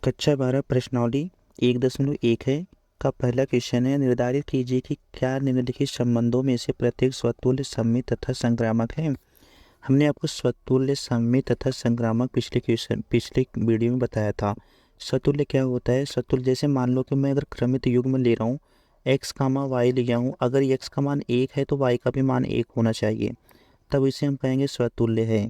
कक्षा 12 प्रश्नावली 1.1 है का पहला क्वेश्चन है। निर्धारित कीजिए कि क्या निम्नलिखित संबंधों में से प्रत्येक स्वतुल्य सममित तथा संक्रामक है। हमने आपको स्वतुल्य सममित तथा संक्रामक पिछले वीडियो में बताया था। स्वतुल्य क्या होता है? स्वतुल्य जैसे मान लो कि मैं अगर क्रमित युग्म ले रहा हूँ, x, y लिया हूँ, अगर x का मान 1 है तो y का भी मान 1 होना चाहिए, तब इसे हम कहेंगे स्वतुल्य है।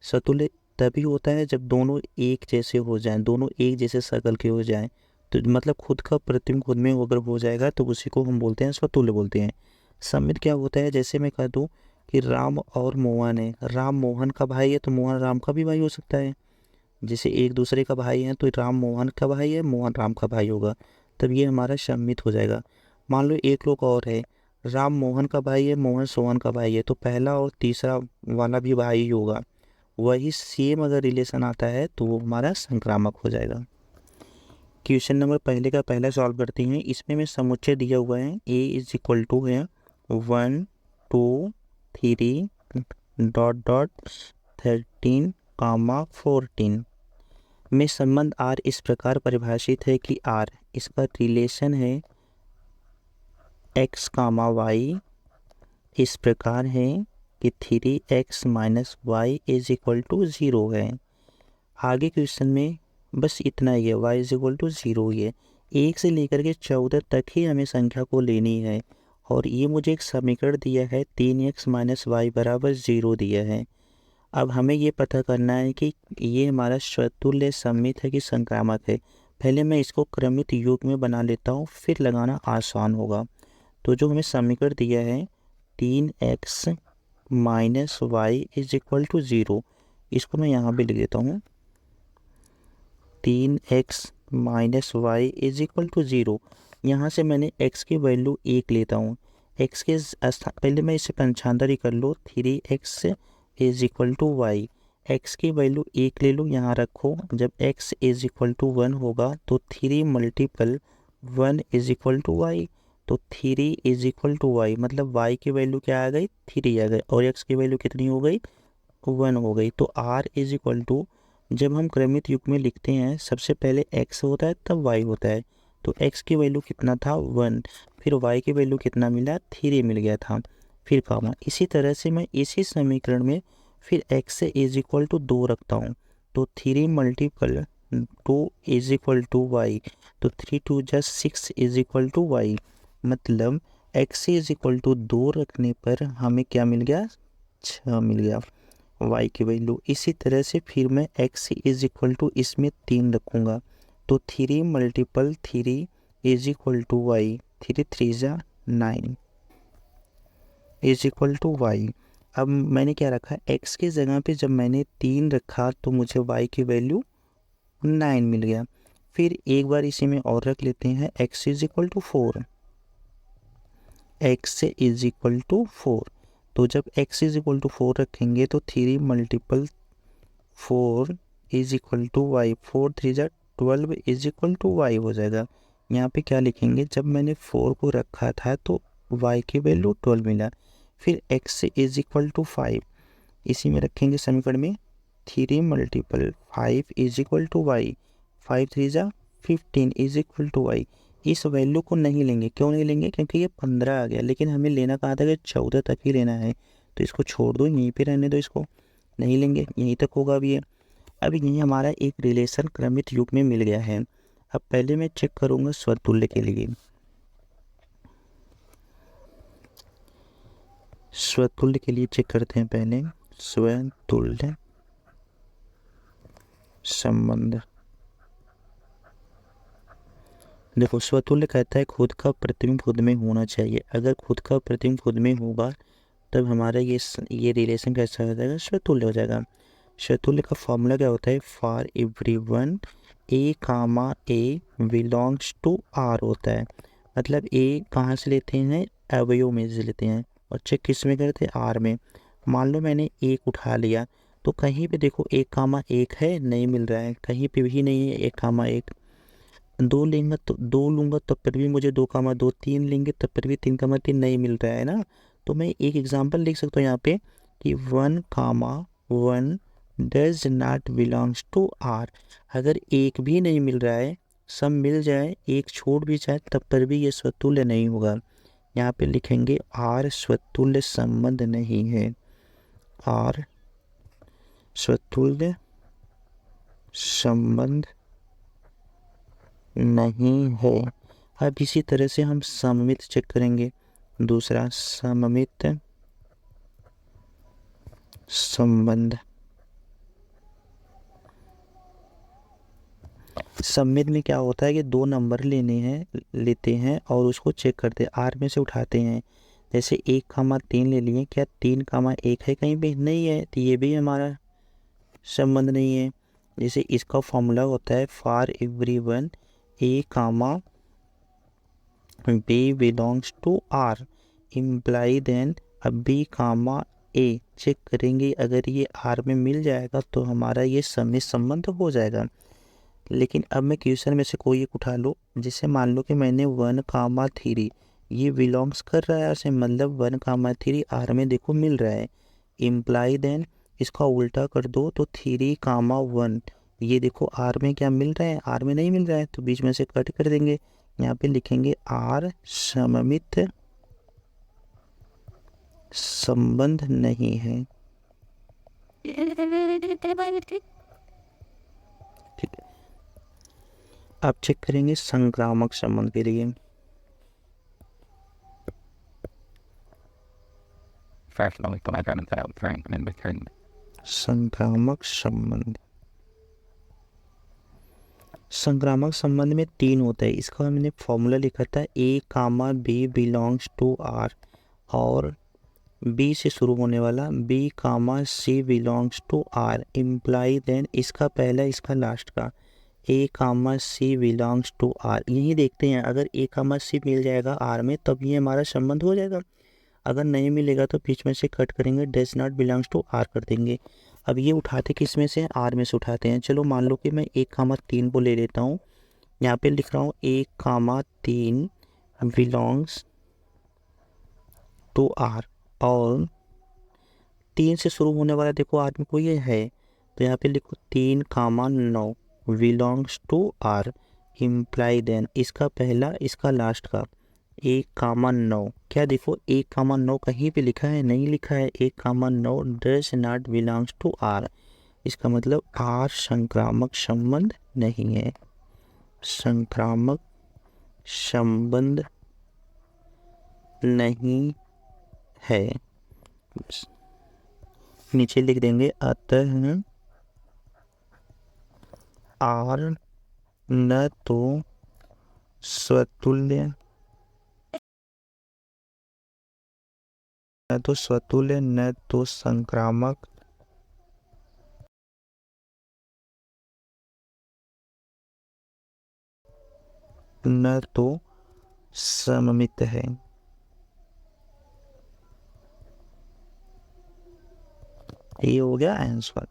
स्वतुल्य तभी होता है जब दोनों एक जैसे हो जाएं, दोनों एक जैसे शकल के हो जाएं, तो मतलब खुद का प्रतिबिंब खुद में अगर हो जाएगा तो उसी को हम बोलते हैं स्वतुल्य बोलते हैं। सममित क्या होता है? जैसे मैं कह दूं कि राम और मोहन है, राम मोहन का भाई है तो मोहन राम का भी भाई हो सकता है। जैसे एक दूसरे का भाई है तो राम मोहन का भाई है, मोहन राम का भाई होगा, तब ये हमारा सममित हो जाएगा। मान लो एक लोग और है, राम मोहन का भाई है, मोहन सोहन का भाई है, तो पहला और तीसरा वाला भी भाई ही होगा। वही सेम अगर रिलेशन आता है तो वो हमारा संक्रामक हो जाएगा। क्वेश्चन नंबर पहले का पहला सॉल्व करते हैं। इसमें मैं समुच्चय दिया हुआ है a इज इक्वल टू है 1 2 3 डॉट डॉट 13 कामा 14 में संबंध r इस प्रकार परिभाषित है कि r इसका रिलेशन है x कामा y इस प्रकार है कि 3x minus y is equal to 0 है। आगे क्वेश्चन में बस इतना ही है, y इज इक्वल टू 0 ही है। 1 से लेकर के 14 तक ही हमें संख्या को लेनी है, और ये मुझे एक समीकरण दिया है 3x माइनस वाई बराबर 0 दिया है। अब हमें ये पता करना है कि ये हमारा स्वतुल्य सममित है कि संक्रामक है। पहले मैं इसको क्रमित युग्म में बना लेता हूँ, फिर लगाना आसान होगा। तो जो हमें समीकरण दिया है 3x minus y is equal to 0, इसको मैं यहाँ भी लिख देता हूँ। 3x minus y is equal to 0। यहाँ से मैंने x की वैल्यू 1 लेता हूँ। x के पहले मैं इसे पंचांतर ही कर लो, 3x is equal to y. x की वैल्यू 1 ले लो, यहाँ रखो। जब x इज इक्वल टू 1 होगा तो 3 multiple 1 is equal to y, तो 3 इज इक्वल टू वाई, मतलब y की वैल्यू क्या आ गई? 3 आ गई, और x की वैल्यू कितनी हो गई? 1 हो गई। तो r इज इक्वल टू, जब हम क्रमित युग्म में लिखते हैं सबसे पहले x होता है तब y होता है, तो x की वैल्यू कितना था? 1, फिर y की वैल्यू कितना मिला? 3 मिल गया था, फिर कामा। इसी तरह से मैं इसी समीकरण में फिर x से इज इक्वल टू 2 रखता हूँ, तो 3 multiple 2 is equal to y, तो 3 2 just 6 is equal to y, मतलब x इज इक्वल टू 2 रखने पर हमें क्या मिल गया? 6 मिल गया y की वैल्यू। इसी तरह से फिर मैं x इज इक्वल टू इसमें 3 रखूँगा, तो 3 multiple 3 is equal to y, 3 3 जा 9 इज इक्वल टू वाई। अब मैंने क्या रखा? x की जगह पे जब मैंने 3 रखा तो मुझे y की वैल्यू 9 मिल गया। फिर एक बार इसी में और रख लेते हैं, x is equal to 4, x is equal to 4। तो जब x इज इक्वल टू 4 रखेंगे तो 3 multiple 4 is equal to y, 4 3 जा 12 इज इक्वल टू वाई हो जाएगा। यहाँ पे क्या लिखेंगे? जब मैंने 4 को रखा था तो y की वैल्यू 12 मिला। फिर x इज इक्वल टू 5, इसी में रखेंगे समीकरण में, 3 multiple 5 is equal to y, 5 3 जा 15 इज इक्वल टू वाई। इस वैल्यू को नहीं लेंगे। क्यों नहीं लेंगे? क्योंकि ये 15 आ गया, लेकिन हमें लेना कहा था कि 14 तक ही लेना है, तो इसको छोड़ दो, यहीं पे रहने दो, इसको नहीं लेंगे, यहीं तक होगा अभी ये। अब यही हमारा एक रिलेशन क्रमित युग में मिल गया है। अब पहले मैं चेक करूंगा स्वतुल्य के लिए। स्वतुल्य के लिए चेक करते हैं पहले, स्वतुल्य संबंध। देखो, स्वतुल्य कहता है खुद का प्रतिबिंब खुद में होना चाहिए। अगर खुद का प्रतिबिंब खुद में होगा तब हमारा ये रिलेशन कैसा हो जाएगा? स्वतुल्य हो जाएगा। स्वतुल्य का फॉर्मूला क्या होता है? For everyone A comma A belongs to R होता है। मतलब ए कहाँ से लेते हैं? अवयव में से लेते हैं, और चेक किस में करते हैं? आर में। मान लो मैंने एक उठा लिया, तो कहीं पे देखो 1 कामा 1 है, नहीं मिल रहा है, कहीं पे भी नहीं है 1 कामा 1। 2 लेंगे तो 2 लूँगा तब पर भी मुझे 2 कामा 2, 3 लेंगे तब पर भी 3 कामा 3 नहीं मिल रहा है ना। तो मैं एक एग्जांपल लिख सकता हूँ यहाँ पे कि 1 comma 1 does not belongs to R. अगर एक भी नहीं मिल रहा है, सब मिल जाए, एक छोड़ भी जाए, तब पर भी ये स्वतुल्य नहीं होगा। यहाँ पे लिखेंगे आर स्वतुल्य संबंध नहीं है, आर स्वतुल्य संबंध नहीं है। अब इसी तरह से हम सममित चेक करेंगे। दूसरा सममित संबंध, सममित में क्या होता है कि दो नंबर लेते हैं और उसको चेक करते हैं, आर में से उठाते हैं। जैसे 1,3 ले लिए, क्या 3,1 है कहीं पे? नहीं है, तो ये भी हमारा संबंध नहीं है। जैसे इसका फॉर्मूला होता है for everyone A comma B belongs to R imply then अब बी कामा ए। चेक करेंगे, अगर ये आर में मिल जाएगा तो हमारा ये सममित संबंध हो जाएगा। लेकिन अब मैं क्वेश्चन में से कोई एक उठा लो, जैसे मान लो कि मैंने 1,3 ये बिलोंग्स कर रहा है ऐसे, मतलब 1,3 आर में देखो मिल रहा है। इम्प्लाई देन इसका उल्टा कर दो तो 3,1 ये देखो आर में क्या मिल रहा है? आर में नहीं मिल रहा है, तो बीच में से कट कर देंगे। यहाँ पे लिखेंगे आर सममित संबंध नहीं है। ठीक है, अब चेक करेंगे संक्रामक संबंध के लिए। संक्रामक संबंध, संक्रामक संबंध में 3 होता है। इसका मैंने फॉर्मूला लिखा था A comma B belongs to R, और बी से शुरू होने वाला B comma C belongs to R imply then इसका पहला इसका लास्ट का A comma C belongs to R. यही देखते हैं, अगर ए कामा सी मिल जाएगा आर में तब ये हमारा संबंध हो जाएगा, अगर नहीं मिलेगा तो बीच में से कट करेंगे, does not belongs to R कर देंगे। अब ये उठाते किस में से? आर में से उठाते हैं। चलो मान लो कि मैं 1,3 को ले लेता हूँ, यहाँ पे लिख रहा हूँ 1,3 बिलोंग्स टू आर, और 3 से शुरू होने वाला देखो आर में कोई है, तो यहाँ पे लिखो 3,9 belongs to R imply then इसका पहला इसका लास्ट का 1,9। क्या देखो 1,9 कहीं पे लिखा है? नहीं लिखा है। 1,9 does not belongs to R, इसका मतलब आर संक्रामक संबंध नहीं है। संक्रामक संबंध नहीं है। नीचे लिख देंगे अतः आर न तो स्वतुल्य न तो संक्रामक न तो सममित है। ये हो गया आंसर।